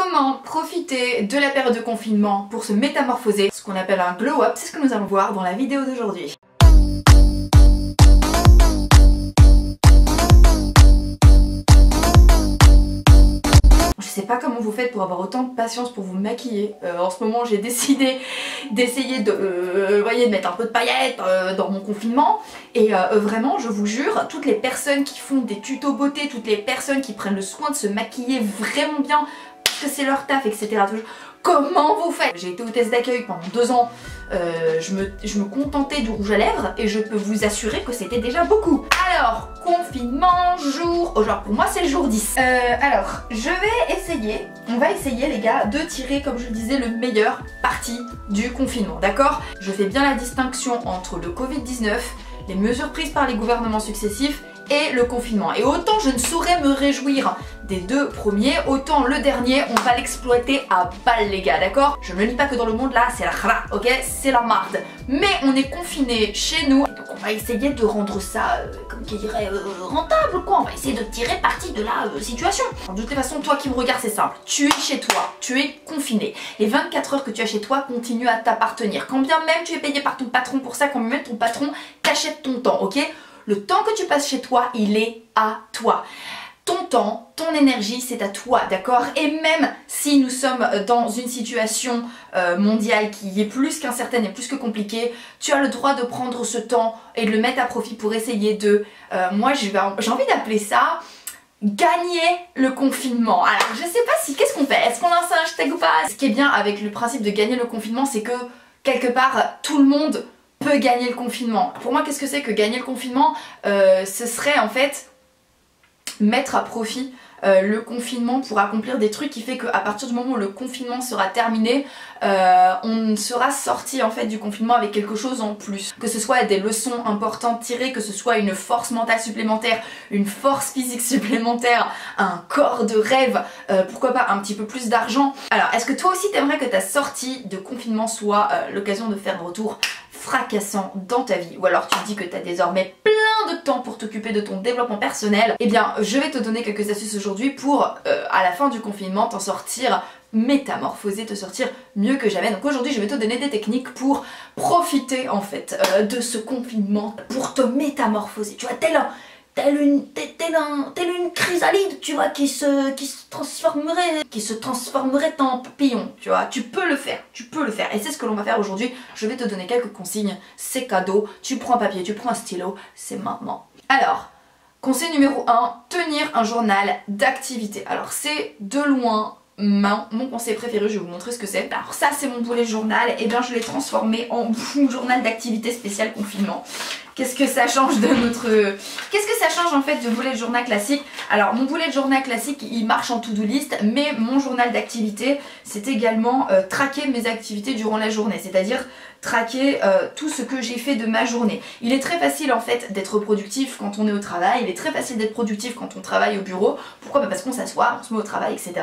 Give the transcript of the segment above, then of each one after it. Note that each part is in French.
Comment profiter de la période de confinement pour se métamorphoser, ce qu'on appelle un glow up, c'est ce que nous allons voir dans la vidéo d'aujourd'hui. Je sais pas comment vous faites pour avoir autant de patience pour vous maquiller. En ce moment j'ai décidé d'essayer de mettre un peu de paillettes dans mon confinement. Et vraiment je vous jure, toutes les personnes qui font des tutos beauté, toutes les personnes qui prennent le soin de se maquiller vraiment bien, parce que c'est leur taf, etc. Comment vous faites? J'ai été hôtesse d'accueil pendant 2 ans, je me contentais du rouge à lèvres et je peux vous assurer que c'était déjà beaucoup. Alors, confinement, jour... Oh, genre pour moi c'est le jour 10. Alors, on va essayer les gars de tirer, comme je le disais, le meilleur parti du confinement, d'accord? Je fais bien la distinction entre le Covid-19, les mesures prises par les gouvernements successifs et le confinement. Et autant je ne saurais me réjouir des 2 premiers, autant le dernier, on va l'exploiter à balle les gars, d'accord? Je ne le dis pas que dans le monde là, c'est la khra, ok? C'est la marde. Mais on est confiné chez nous, donc on va essayer de rendre ça, comme qui dirait, rentable quoi. On va essayer de tirer parti de la situation. De toute façon, toi qui me regardes, c'est simple. Tu es chez toi, tu es confiné. Les 24 heures que tu as chez toi continuent à t'appartenir. Quand bien même tu es payé par ton patron pour ça, quand bien même ton patron t'achète ton temps, ok? Le temps que tu passes chez toi, il est à toi. Ton temps, ton énergie, c'est à toi, d'accord? Et même si nous sommes dans une situation mondiale qui est plus qu'incertaine et plus que compliquée, tu as le droit de prendre ce temps et de le mettre à profit pour essayer de... moi, j'ai envie d'appeler ça... gagner le confinement. Alors, je sais pas si... Qu'est-ce qu'on fait? Est-ce qu'on lance un hashtag ou pas? Ce qui est bien avec le principe de gagner le confinement, c'est que, quelque part, tout le monde... peut gagner le confinement. Pour moi, qu'est-ce que c'est que gagner le confinement? Ce serait en fait mettre à profit le confinement pour accomplir des trucs qui fait qu'à partir du moment où le confinement sera terminé, on sera sorti en fait du confinement avec quelque chose en plus. Que ce soit des leçons importantes tirées, que ce soit une force mentale supplémentaire, une force physique supplémentaire, un corps de rêve, pourquoi pas un petit peu plus d'argent. Alors, est-ce que toi aussi t'aimerais que ta sortie de confinement soit l'occasion de faire un retour fracassant dans ta vie, ou alors tu te dis que tu as désormais plein de temps pour t'occuper de ton développement personnel, eh bien je vais te donner quelques astuces aujourd'hui pour à la fin du confinement t'en sortir métamorphosé, te sortir mieux que jamais. Donc aujourd'hui je vais te donner des techniques pour profiter en fait de ce confinement, pour te métamorphoser, tu vois, telle une chrysalide, tu vois, qui se transformerait en papillon, tu vois. Tu peux le faire, et c'est ce que l'on va faire aujourd'hui. Je vais te donner quelques consignes, c'est cadeau, tu prends un papier, tu prends un stylo, c'est maintenant. Alors, conseil numéro 1, tenir un journal d'activité. Alors c'est de loin mon conseil préféré, je vais vous montrer ce que c'est. Alors ça c'est mon bullet journal, et bien je l'ai transformé en journal d'activité spécial confinement. Qu'est-ce que ça change de notre... Qu'est-ce que ça change en fait de bullet journal classique? Alors mon bullet journal classique il marche en to-do list, mais mon journal d'activité c'est également traquer mes activités durant la journée, c'est-à-dire traquer tout ce que j'ai fait de ma journée. Il est très facile en fait d'être productif quand on est au travail, il est très facile d'être productif quand on travaille au bureau. Pourquoi? Parce qu'on s'assoit, on se met au travail, etc.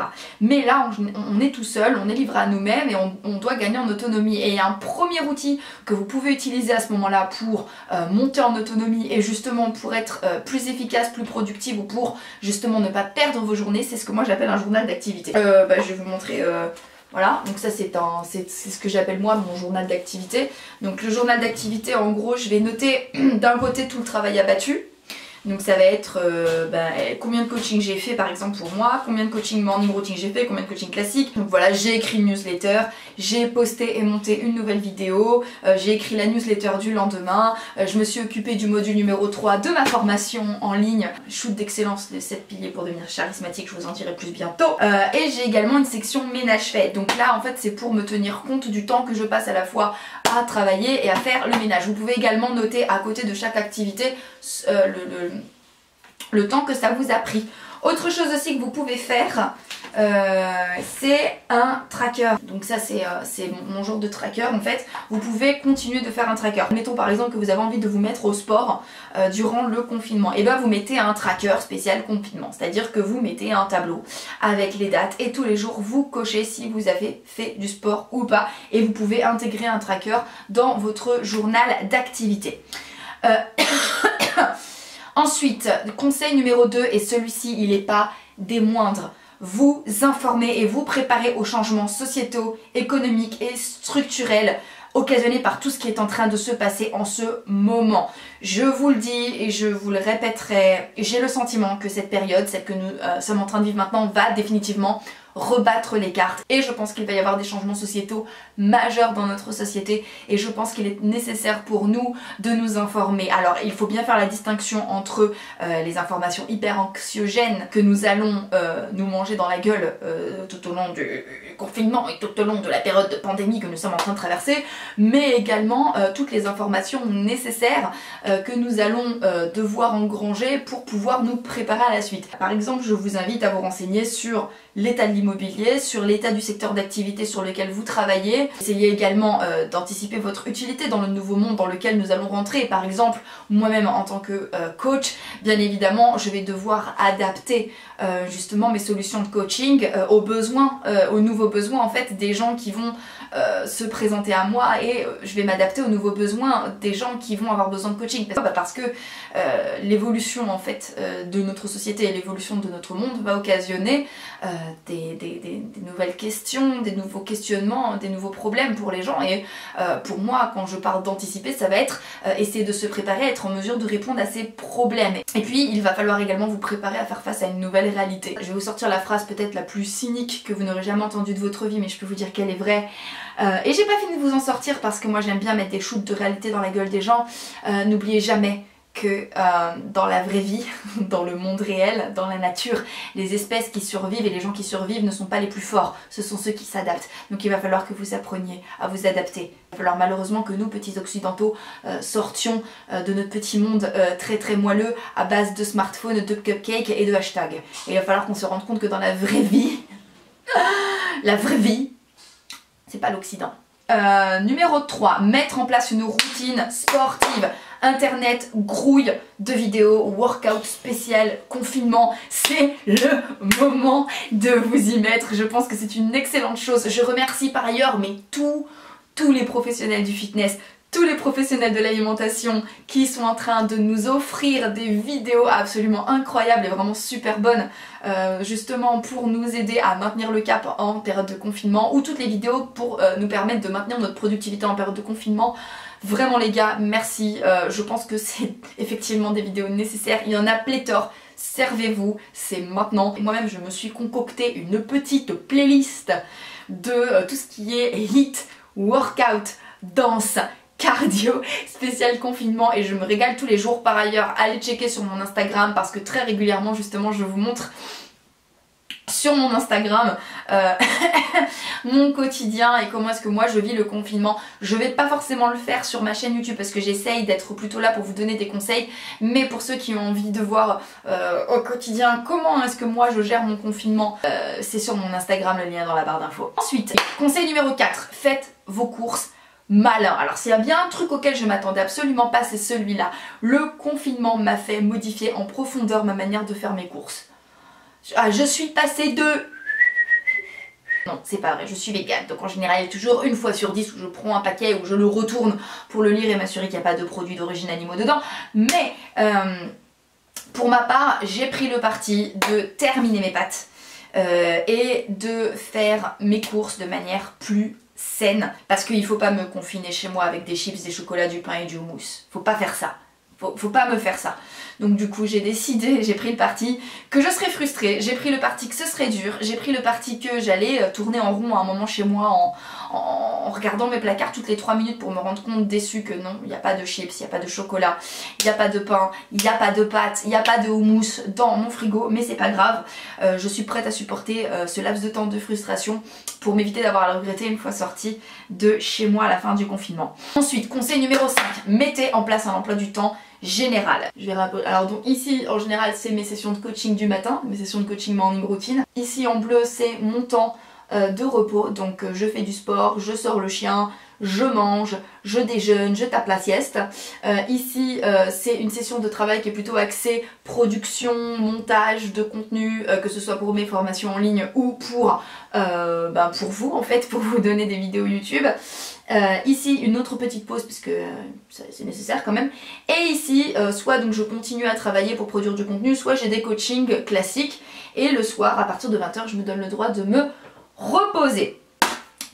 Mais là on est tout seul, on est livré à nous-mêmes et on doit gagner en autonomie. Et il y a un premier outil que vous pouvez utiliser à ce moment-là pour monter en autonomie et justement pour être plus efficace, plus productive ou pour justement ne pas perdre vos journées, c'est ce que moi j'appelle un journal d'activité. Je vais vous montrer... Voilà, donc ça c'est ce que j'appelle moi mon journal d'activité. Donc le journal d'activité, en gros, je vais noter d'un côté tout le travail abattu. Donc ça va être combien de coaching j'ai fait par exemple pour moi, combien de coaching morning routine j'ai fait, combien de coaching classique. Donc voilà, j'ai écrit une newsletter, j'ai posté et monté une nouvelle vidéo, j'ai écrit la newsletter du lendemain, je me suis occupée du module numéro 3 de ma formation en ligne, shoot d'excellence des 7 piliers pour devenir charismatique, je vous en dirai plus bientôt. Et j'ai également une section ménage fait. Donc là en fait c'est pour me tenir compte du temps que je passe à la fois à travailler et à faire le ménage. Vous pouvez également noter à côté de chaque activité le temps que ça vous a pris. Autre chose aussi que vous pouvez faire, c'est un tracker. Donc ça c'est mon genre de tracker en fait. Vous pouvez continuer de faire un tracker. Mettons par exemple que vous avez envie de vous mettre au sport durant le confinement. Et bien vous mettez un tracker spécial confinement. C'est-à-dire que vous mettez un tableau avec les dates et tous les jours vous cochez si vous avez fait du sport ou pas. Et vous pouvez intégrer un tracker dans votre journal d'activité. Ensuite, conseil numéro 2, et celui-ci il n'est pas des moindres, vous informer et vous préparer aux changements sociétaux, économiques et structurels occasionnés par tout ce qui est en train de se passer en ce moment. Je vous le dis et je vous le répéterai, j'ai le sentiment que cette période, celle que nous sommes en train de vivre maintenant, va définitivement rebattre les cartes et je pense qu'il va y avoir des changements sociétaux majeurs dans notre société et je pense qu'il est nécessaire pour nous de nous informer. Alors il faut bien faire la distinction entre les informations hyper anxiogènes que nous allons nous manger dans la gueule tout au long du confinement et tout au long de la période de pandémie que nous sommes en train de traverser, mais également toutes les informations nécessaires que nous allons devoir engranger pour pouvoir nous préparer à la suite. Par exemple, je vous invite à vous renseigner sur l'état de l'immobilier, sur l'état du secteur d'activité sur lequel vous travaillez. Essayez également d'anticiper votre utilité dans le nouveau monde dans lequel nous allons rentrer. Par exemple, moi-même en tant que coach, bien évidemment, je vais devoir adapter justement mes solutions de coaching aux besoins, aux nouveaux besoins en fait des gens qui vont se présenter à moi et je vais m'adapter aux nouveaux besoins des gens qui vont avoir besoin de coaching. Parce que l'évolution en fait de notre société et l'évolution de notre monde va occasionner des nouvelles questions, des nouveaux questionnements, des nouveaux problèmes pour les gens et pour moi quand je parle d'anticiper ça va être essayer de se préparer à être en mesure de répondre à ces problèmes. Et puis il va falloir également vous préparer à faire face à une nouvelle réalité. Je vais vous sortir la phrase peut-être la plus cynique que vous n'aurez jamais entendue de votre vie mais je peux vous dire qu'elle est vraie. Et j'ai pas fini de vous en sortir parce que moi j'aime bien mettre des shoots de réalité dans la gueule des gens. N'oubliez jamais que dans la vraie vie, dans le monde réel, dans la nature, les espèces qui survivent et les gens qui survivent ne sont pas les plus forts, ce sont ceux qui s'adaptent. Donc il va falloir que vous appreniez à vous adapter. Il va falloir malheureusement que nous, petits occidentaux, sortions de notre petit monde très très moelleux à base de smartphones, de cupcakes et de hashtags. Et il va falloir qu'on se rende compte que dans la vraie vie, c'est pas l'Occident. Numéro 3, mettre en place une routine sportive. Internet grouille de vidéos, workout spécial, confinement, c'est le moment de vous y mettre. Je pense que c'est une excellente chose. Je remercie par ailleurs mais tous les professionnels du fitness, tous les professionnels de l'alimentation qui sont en train de nous offrir des vidéos absolument incroyables et vraiment super bonnes justement pour nous aider à maintenir le cap en période de confinement ou toutes les vidéos pour nous permettre de maintenir notre productivité en période de confinement. Vraiment les gars, merci, je pense que c'est effectivement des vidéos nécessaires, il y en a pléthore, servez-vous, c'est maintenant. Moi-même je me suis concocté une petite playlist de tout ce qui est elite, workout, danse, cardio, spécial confinement et je me régale tous les jours. Par ailleurs, allez checker sur mon Instagram parce que très régulièrement justement je vous montre sur mon Instagram mon quotidien et comment est-ce que moi je vis le confinement. Je vais pas forcément le faire sur ma chaîne YouTube parce que j'essaye d'être plutôt là pour vous donner des conseils, mais pour ceux qui ont envie de voir au quotidien comment est-ce que moi je gère mon confinement, c'est sur mon Instagram, le lien est dans la barre d'infos. Ensuite, conseil numéro 4, faites vos courses malin. Alors s'il y a bien un truc auquel je m'attendais absolument pas, c'est celui-là. Le confinement m'a fait modifier en profondeur ma manière de faire mes courses. Je suis passée de... Non, c'est pas vrai, je suis végane, donc en général il y a toujours une fois sur 10 où je prends un paquet, où je le retourne pour le lire et m'assurer qu'il n'y a pas de produits d'origine animaux dedans. Mais pour ma part, j'ai pris le parti de terminer mes pâtes et de faire mes courses de manière plus saine. Parce qu'il faut pas me confiner chez moi avec des chips, des chocolats, du pain et du houmous. Faut pas faire ça. Faut pas me faire ça. Donc du coup j'ai décidé, j'ai pris le parti que je serais frustrée, j'ai pris le parti que ce serait dur, j'ai pris le parti que j'allais tourner en rond à un moment chez moi en regardant mes placards toutes les 3 minutes pour me rendre compte déçue que non, il n'y a pas de chips, il n'y a pas de chocolat, il n'y a pas de pain, il n'y a pas de pâtes, il n'y a pas de houmous dans mon frigo, mais c'est pas grave, je suis prête à supporter ce laps de temps de frustration pour m'éviter d'avoir à le regretter une fois sortie de chez moi à la fin du confinement. Ensuite, conseil numéro 5, mettez en place un emploi du temps général. Je vais alors donc ici en général c'est mes sessions de coaching du matin, mes sessions de coaching morning routine. Ici en bleu c'est mon temps de repos, donc je fais du sport, je sors le chien, je mange, je déjeune, je tape la sieste. Ici c'est une session de travail qui est plutôt axée production, montage de contenu, que ce soit pour mes formations en ligne ou pour vous en fait, pour vous donner des vidéos YouTube. Ici une autre petite pause puisque c'est nécessaire quand même. Et ici soit donc je continue à travailler pour produire du contenu, soit j'ai des coachings classiques. Et le soir à partir de 20 h je me donne le droit de me reposer.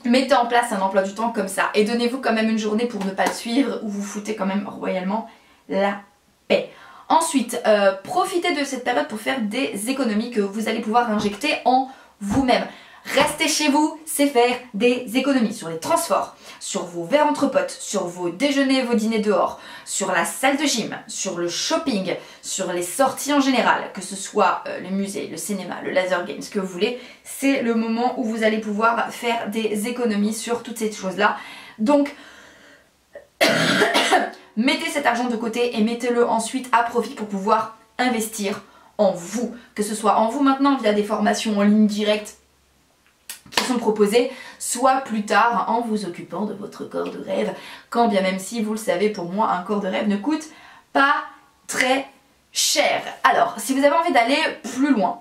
Mettez en place un emploi du temps comme ça et donnez-vous quand même une journée pour ne pas le suivre ou vous foutez quand même royalement la paix. Ensuite, profitez de cette période pour faire des économies que vous allez pouvoir injecter en vous-même. Rester chez vous, c'est faire des économies sur les transports, sur vos verres entre potes, sur vos déjeuners et vos dîners dehors, sur la salle de gym, sur le shopping, sur les sorties en général, que ce soit les musées, le cinéma, le laser game, ce que vous voulez. C'est le moment où vous allez pouvoir faire des économies sur toutes ces choses-là. Donc, mettez cet argent de côté et mettez-le ensuite à profit pour pouvoir investir en vous. Que ce soit en vous maintenant via des formations en ligne directes qui sont proposées, soit plus tard en vous occupant de votre corps de rêve, quand bien même si, vous le savez, pour moi, un corps de rêve ne coûte pas très cher. Alors, si vous avez envie d'aller plus loin,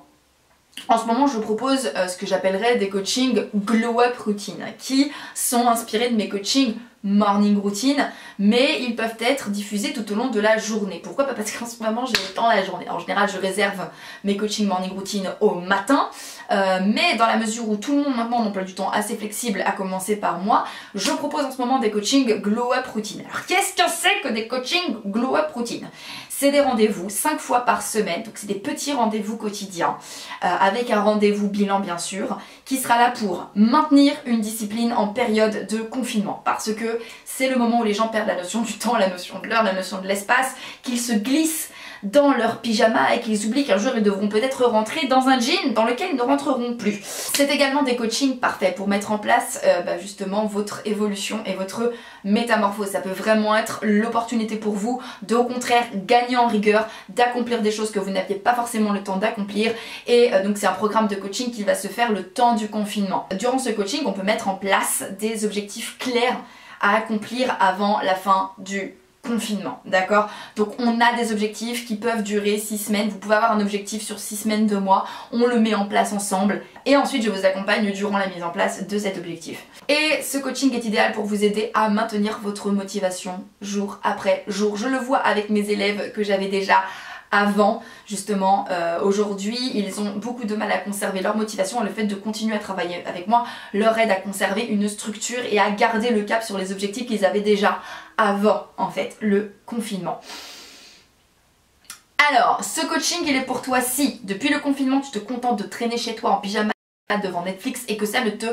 en ce moment, je propose ce que j'appellerais des coachings glow-up routine, qui sont inspirés de mes coachings morning routine, mais ils peuvent être diffusés tout au long de la journée. Pourquoi? Parce qu'en ce moment j'ai le temps la journée. En général je réserve mes coachings morning routine au matin, mais dans la mesure où tout le monde maintenant a un emploi du temps assez flexible, à commencer par moi, je propose en ce moment des coachings glow-up routine. Alors qu'est-ce que c'est que des coachings glow-up routine? C'est des rendez-vous 5 fois par semaine, donc c'est des petits rendez-vous quotidiens, avec un rendez-vous bilan bien sûr, qui sera là pour maintenir une discipline en période de confinement, parce que c'est le moment où les gens perdent la notion du temps, la notion de l'heure, la notion de l'espace, qu'ils se glissent dans leur pyjama et qu'ils oublient qu'un jour ils devront peut-être rentrer dans un jean dans lequel ils ne rentreront plus. C'est également des coachings parfaits pour mettre en place justement votre évolution et votre métamorphose. Ça peut vraiment être l'opportunité pour vous de au contraire gagner en rigueur, d'accomplir des choses que vous n'aviez pas forcément le temps d'accomplir, et donc c'est un programme de coaching qui va se faire le temps du confinement. Durant ce coaching, on peut mettre en place des objectifs clairs à accomplir avant la fin du confinement, d'accord? Donc on a des objectifs qui peuvent durer 6 semaines, vous pouvez avoir un objectif sur 6 semaines, 2 mois, on le met en place ensemble et ensuite je vous accompagne durant la mise en place de cet objectif. Et ce coaching est idéal pour vous aider à maintenir votre motivation jour après jour. Je le vois avec mes élèves que j'avais déjà avant, justement, aujourd'hui ils ont beaucoup de mal à conserver leur motivation, et le fait de continuer à travailler avec moi leur aide à conserver une structure et à garder le cap sur les objectifs qu'ils avaient déjà avant en fait le confinement. Alors, ce coaching il est pour toi si depuis le confinement tu te contentes de traîner chez toi en pyjama devant Netflix et que ça ne te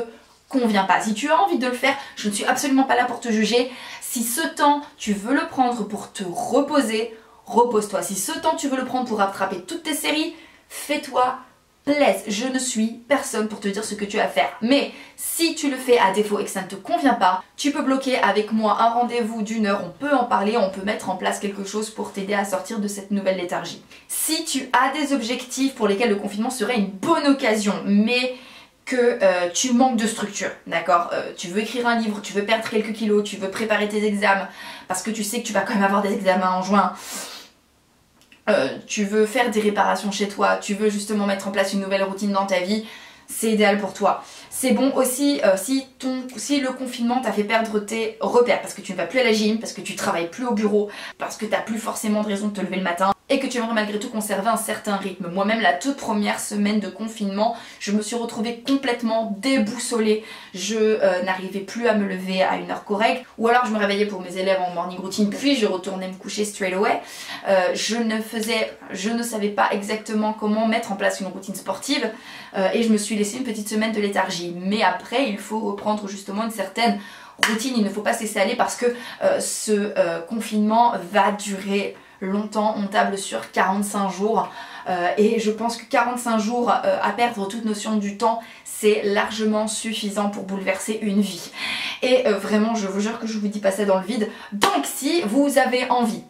convient pas. Si tu as envie de le faire, je ne suis absolument pas là pour te juger. Si ce temps tu veux le prendre pour te reposer, repose-toi. Si ce temps tu veux le prendre pour rattraper toutes tes séries, fais-toi plaisir. Je ne suis personne pour te dire ce que tu as à faire. Mais si tu le fais à défaut et que ça ne te convient pas, tu peux bloquer avec moi un rendez-vous d'1 heure. On peut en parler, on peut mettre en place quelque chose pour t'aider à sortir de cette nouvelle léthargie. Si tu as des objectifs pour lesquels le confinement serait une bonne occasion, mais que tu manques de structure, d'accord, tu veux écrire un livre, tu veux perdre quelques kilos, tu veux préparer tes examens, parce que tu sais que tu vas quand même avoir des examens en juin, tu veux faire des réparations chez toi, tu veux justement mettre en place une nouvelle routine dans ta vie, c'est idéal pour toi. C'est bon aussi si le confinement t'a fait perdre tes repères, parce que tu ne vas plus à la gym, parce que tu travailles plus au bureau, parce que t'as plus forcément de raison de te lever le matin, et que tu aimerais malgré tout conserver un certain rythme. Moi-même, la toute première semaine de confinement, je me suis retrouvée complètement déboussolée. Je n'arrivais plus à me lever à une heure correcte, ou alors je me réveillais pour mes élèves en morning routine, puis je retournais me coucher straight away. Je ne savais pas exactement comment mettre en place une routine sportive, et je me suis laissée une petite semaine de léthargie. Mais après, il faut reprendre justement une certaine routine, il ne faut pas se laisser aller parce que ce confinement va durer longtemps, on table sur 45 jours et je pense que 45 jours à perdre toute notion du temps, c'est largement suffisant pour bouleverser une vie. Et vraiment, je vous jure que je vous dis pas ça dans le vide. Donc si vous avez envie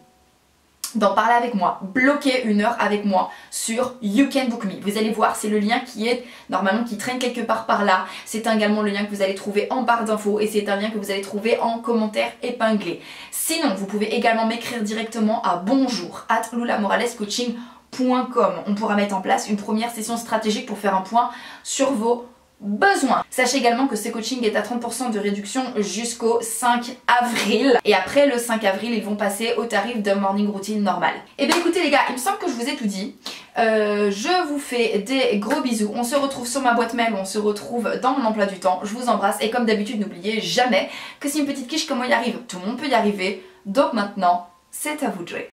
d'en parler avec moi, bloquer 1 heure avec moi sur You Can Book Me. Vous allez voir, c'est le lien qui est normalement qui traîne quelque part par là. C'est également le lien que vous allez trouver en barre d'infos et c'est un lien que vous allez trouver en commentaire épinglé. Sinon, vous pouvez également m'écrire directement à bonjour@lulamoralescoaching.com. On pourra mettre en place une première session stratégique pour faire un point sur vos besoin. Sachez également que ce coaching est à 30% de réduction jusqu'au 5 avril. Et après le 5 avril, ils vont passer au tarif de morning routine normal. Et bien écoutez les gars, il me semble que je vous ai tout dit. Je vous fais des gros bisous. On se retrouve sur ma boîte mail, on se retrouve dans mon emploi du temps. Je vous embrasse et comme d'habitude, n'oubliez jamais que si une petite quiche comme moi y arrive, tout le monde peut y arriver. Donc maintenant, c'est à vous de jouer.